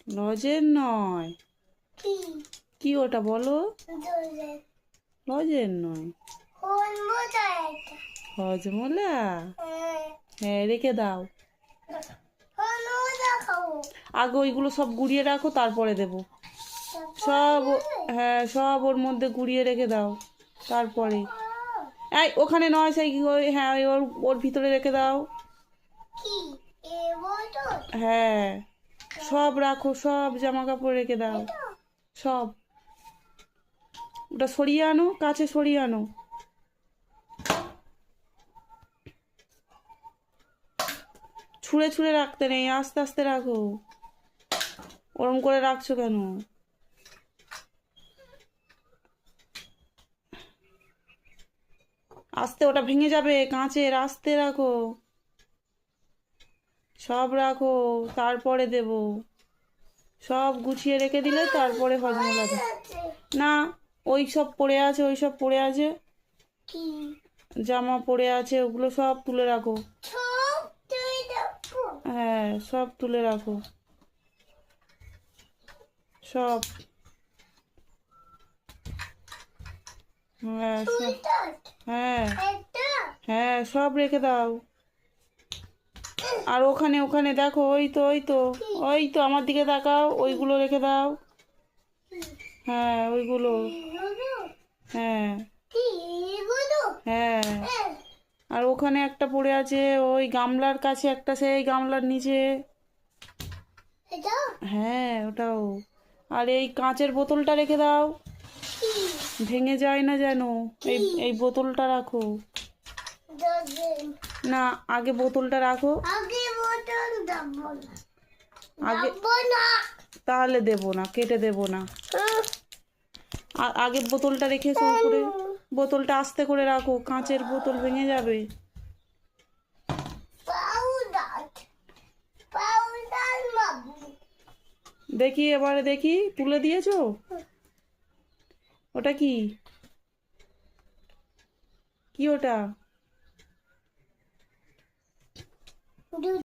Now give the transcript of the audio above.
লজেন নয়। কি ওটা বলো? লজেন নয়, হজমোলা। হ্যাঁ, রেখে দাও। আগে ওইগুলো সব গুঁড়িয়ে রাখো, তারপরে দেবো সব। হ্যাঁ, সব ওর মধ্যে গুঁড়িয়ে রেখে দাও, তারপরে। এই ওখানে নয়, সেই হ্যাঁ ওর ওর ভিতরে রেখে দাও। হ্যাঁ, সব রাখো, সব জামা কাপড় রেখে দাও, সব। ওটা সরিয়ে আনো, কাছে সরিয়ে আনো। ছুঁড়ে ছুঁড়ে রাখতে নেই, আস্তে আস্তে রাখো। ওরম করে রাখছো কেন? আস্তে, ওটা ভেঙে যাবে, কাঁচের, আস্তে রাখো। সব রাখো, তারপরে দেব। সব গুছিয়ে রেখে দিলে তারপরে হজমোলা দেব। না, ওই সব পড়ে আছে, ওই সব পড়ে আছে, জামা পড়ে আছে, ওগুলো সব তুলে রাখো। হ্যাঁ, সব তুলে রাখো, সব। হ্যাঁ সব। হ্যাঁ, হ্যাঁ, সব রেখে দাও। আর ওখানে ওখানে দেখো, ওই তো ওই তো ওই তো আমার দিকে তাকাও, ওইগুলো রেখে দাও। হ্যাঁ, ওইগুলো। হ্যাঁ, হ্যাঁ। আর ওখানে একটা পড়ে আছে, ওই গামলার কাছে একটা, সেই গামলার নিচে। হ্যাঁ, ওটাও। আর এই কাঁচের বোতলটা রেখে দাও, ভেঙে যায় না যেন। এই এই বোতলটা রাখো। না, আগে বোতলটা রাখো। আগে তাহলে দেবো না, কেটে দেবো না। আগে বোতলটা রেখে শুরু করে, বোতলটা আস্তে করে রাখো, কাঁচের বোতল ভেঙে যাবে। দেখি, এবারে দেখি, তুলে দিয়েছো? ওটা কি? কি ওটা?